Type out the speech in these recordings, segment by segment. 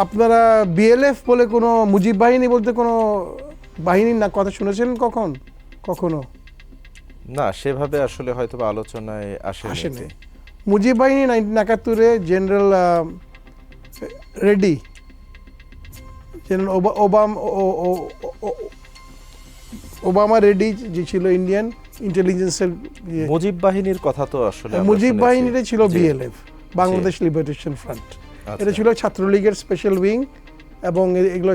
আপনারা বিএলএফ বলে কোনো মুজিব বাহিনী বলতে কোনো বাহিনীর না কথা শুনেছিলেন কখনো? না, সেভাবে আসলে হয়তো বা আলোচনায় আসেনি। মুজিব বাহিনী 1971-এ general ready, general Obama ready যে ছিল ইন্ডিয়ান ইন্টেলিজেন্সের মুজিব বাহিনীর কথা তো আসলে মুজিব বাহিনীটাই ছিল বিএলএফ, বাংলাদেশ লিবারেশন ফ্রন্ট। এটা ছিল ছাত্রলীগের স্পেশাল উইং, এবং এগুলো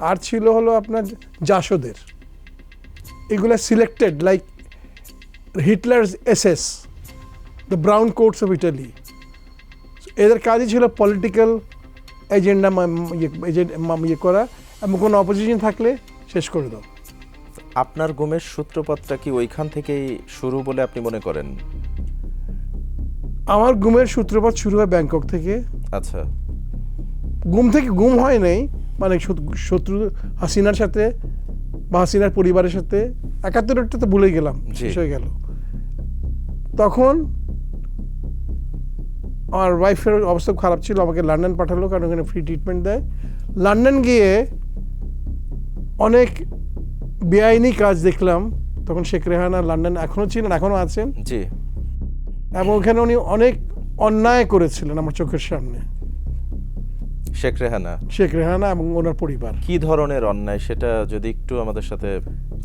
আর ছিল হলো আপনার জাসদের, এগুলো selected like Hitler SS, the brown quotes of Italy. এদের কাজই ছিল পলিটিক্যাল এজেন্ডা ইয়ে করা, এবং কোনো অপোজিশন থাকলে শেষ করে দাও। আপনার গুমের সূত্রপাতটা কি ওইখান থেকেই শুরু বলে আপনি মনে করেন? আমার গুমের সূত্রপাত শুরু হয় ব্যাংকক থেকে। আচ্ছা, গুম হয় নাই, মানে শত্রু হাসিনার সাথে বা হাসিনার পরিবারের সাথে 71-টা তো ভুলে গেলাম, শেষ হয়ে গেল। তখন আমার ওয়াইফের অবস্থা খারাপ ছিল, আমাকে লন্ডন পাঠালো, কারণ ওখানে ফ্রি ট্রিটমেন্ট দেয়। লন্ডন গিয়ে অনেক বেআইনি কাজ দেখলাম। তখন শেখ রেহানা লন্ডন এখনও ছিলেন, এখনও আছেন, জি। এবং ওখানে উনি অনেক অন্যায় করেছিলেন আমার চোখের সামনে। শেখ রেহানা এবং ওনার পরিবার। কি ধরনের অন্যায় সেটা যদি একটু আমাদের সাথে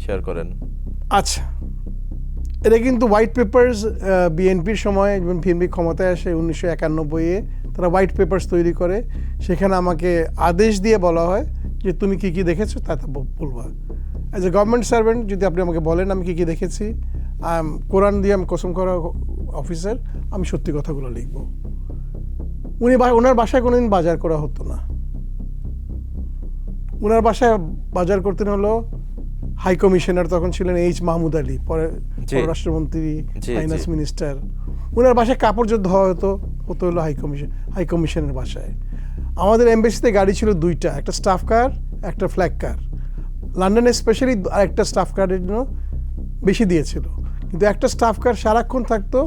শেয়ার করেন। আচ্ছা, এটা কিন্তু হোয়াইট পেপারস বিএনপির সময়, যখন বিএনপি ক্ষমতায় আসে 1991-এ, তারা হোয়াইট পেপারস তৈরি করে। সেখানে আমাকে আদেশ দিয়ে বলা হয় যে তুমি কি কি দেখেছো তা বলবা। অ্যাজ এ গভর্নমেন্ট সার্ভেন্ট যদি আপনি আমাকে বলেন আমি কি কি দেখেছি, কোরআন দিয়ে আমি কসম করা অফিসার, আমি সত্যি কথাগুলো লিখবো। ওনার বাসায় কোনোদিন বাজার করা হতো না। ওনার বাসায় বাজার করতেন হলো হাই কমিশনার, তখন ছিলেন এইচ মাহমুদ আলী, পরে পররাষ্ট্রমন্ত্রী, ফাইন্যান্স মিনিস্টার। ওনার বাসায় কাপড় যুদ্ধ হতো হলো হাই কমিশনের বাসায়। আমাদের এমবেসিতে গাড়ি ছিল দুইটা, একটা স্টাফ কার, একটা ফ্ল্যাগ কার। লন্ডনে স্পেশালি আরেকটা স্টাফ কারের জন্য বেশি দিয়েছিল, কিন্তু একটা স্টাফ কার সারাক্ষণ থাকতো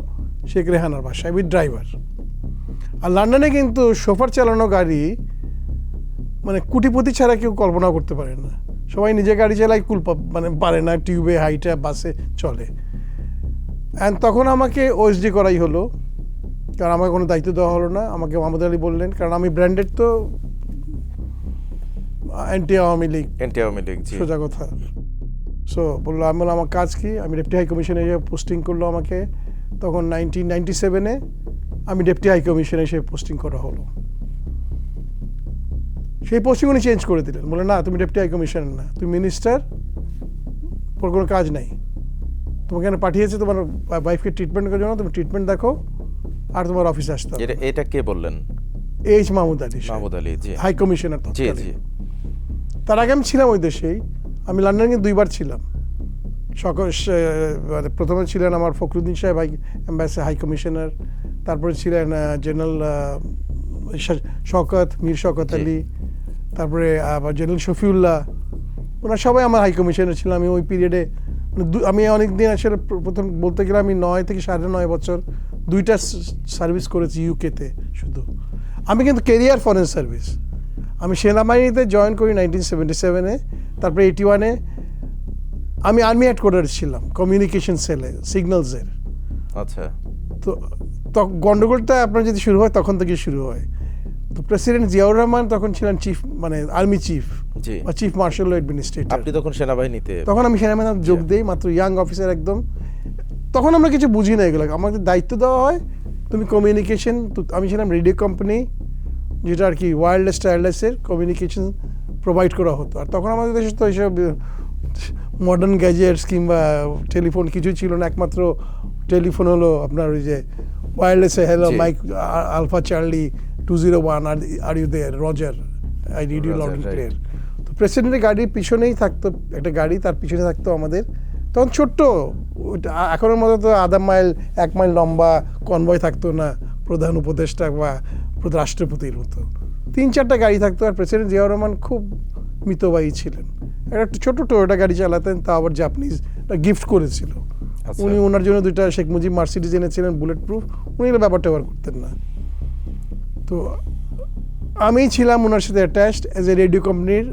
শেখ রেহানার বাসায় উইথ ড্রাইভার। আর লন্ডনে কিন্তু শোফার চালানো গাড়ি মানে কোটিপতি ছাড়া কেউ কল্পনা করতে পারে না। সবাই নিজে গাড়ি চালায়, মানে পারে না, টিউবে, হাইটে, বাসে চলে। অ্যান্ড তখন আমাকে ওএসডি করাই হলো, কারণ আমাকে কোনো দায়িত্ব দেওয়া হলো না। আমাকে মাহমুদ আলী বললেন, কারণ আমি ব্র্যান্ডেড তো অ্যান্টি আওয়ামী লীগ, সোজা কথা। সো বললো, আমি বললাম আমার কাজ কি? আমি ডেপুটি হাই কমিশনে এসে পোস্টিং করলো আমাকে। তখন 1997-এ আমি ডেপুটি হাই কমিশনে এসে পোস্টিং করা হলো। সেই পোস্টিং উনি চেঞ্জ করে দিলেন, বলে না তুমি ডেপুটি হাই কমিশনার না, তুমি মিনিস্টার, কোনো কাজ নাই। তোমাকে এখানে পাঠিয়েছে তোমার ওয়াইফকে ট্রিটমেন্ট করার জন্য, তুমি ট্রিটমেন্ট দেখো আর তোমার অফিসে আসতে হবে। এটা কে বললেন? H Mahmud Ali, high commissioner. তার আগে আমি ছিলাম ওই দেশেই, আমি লন্ডনে 2বার ছিলাম। প্রথমে ছিলেন আমার ফখরুদ্দিন সাহেব হাই কমিশনার, তারপরে ছিলেন জেনারেল মীর শওকত আলী, তারপরে আবার জেনারেল শফিউল্লাহ, ওনারা সবাই আমার হাই কমিশনার ছিলাম। আমি ওই পিরিয়ডে আমি অনেক দিন আসলে প্রথম বলতে গেলে আমি 9 থেকে 9.5 বছর 2টা সার্ভিস করেছি ইউকেতে শুধু। আমি কিন্তু কেরিয়ার ফরেন সার্ভিস। আমি সেনাবাহিনীতে জয়েন করি 1977-এ, তারপরে 81-এ আমি আর্মি হেডকোয়ার্টারে ছিলাম, কমিউনিকেশন সেলে, সিগন্যালসের। আচ্ছা, তো গন্ডগোলটা আপনার যদি শুরু হয় তখন থেকে শুরু হয়। তো প্রেসিডেন্ট জিয়াউর রহমান তখন ছিলেন চিফ, মানে আর্মি চিফ বা চিফ মার্শাল অ্যাডমিনিস্ট্রেটর। আপনি তখন সেনাবাহিনীতে? তখন আমি সেনাবাহিনীতে যোগ দিই, মাত্র ইয়াং অফিসার একদম। তখন আমরা কিছু বুঝি না এগুলো, আমাদের দায়িত্ব দেওয়া হয় তুমি কমিউনিকেশন। আমি ছিলাম রেডিও কোম্পানি, যেটা আর কি ওয়্যারলেসের কমিউনিকেশন প্রোভাইড করা হতো। আর তখন আমাদের দেশে তো এইসব মডার্ন গ্যাজেটস কিংবা টেলিফোন কিছুই ছিল না। একমাত্র টেলিফোন হলো আপনার ওই যে ওয়্যারলেসে, hello Mike alpha Charlie 201, are you there roger, I need you loud and clear. তো প্রেসিডেন্টের গাড়ির পিছনেই থাকতো একটা গাড়ি, তার পিছনে থাকতো আমাদের তখন ছোট্ট, এখনের মতো তো 1/2 মাইল 1 মাইল লম্বা কনভয় থাকতো না প্রধান উপদেষ্টা বা রাষ্ট্রপতির মতো। 3-4টা গাড়ি থাকতো। আর প্রেসিডেন্ট জিয়াউর রহমান খুব মিতবাহী ছিলেন। একটা ছোট টয়োটা গাড়ি চালাতেন, তা আবার জাপানিজ গিফট করেছিল। উনি ওনার জন্য 2টা শেখ মুজিব মার্সিডিজ এনেছিলেন বুলেট প্রুফ, উনি ব্যাপার ট্যাপার করতেন না। তো আমি ছিলাম ওনার সাথে অ্যাটাচড অ্যাজ এ রেডিও কোম্পানির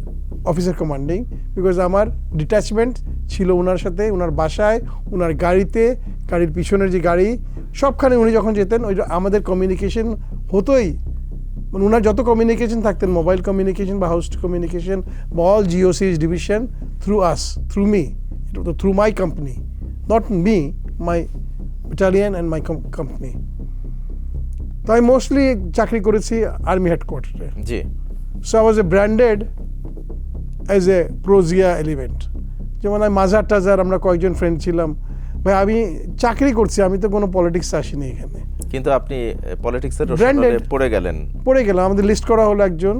অফিসার কমান্ডিং, বিকজ আমার ডিট্যাচমেন্ট ছিল ওনার সাথে, ওনার বাসায়, ওনার গাড়িতে, গাড়ির পিছনের যে গাড়ি, সবখানে উনি যখন যেতেন ওই আমাদের কমিউনিকেশন হতোই। মানে ওনার যত কমিউনিকেশন থাকতেন, মোবাইল কমিউনিকেশন বা হাউস কমিউনিকেশন বা all GOCs division through us, through me, through my company, not me, my battalion and my company. তো আমি মোস্টলি চাকরি করেছি আর্মি হেডকোয়ার্টারে। জি। So I was a branded as a প্রোজিয়া এলিমেন্ট। যেমন আমি মাজার টাজার, আমরা কয়েকজন ফ্রেন্ড ছিলাম, ভাই আমি চাকরি করছি, আমি তো কোনো পলিটিক্স আসিনি এখানে। কিন্তু আপনি পলিটিক্সের Branded. পড়ে গেলেন। পড়ে গেলাম, আমাদের লিস্ট করা হলো একজন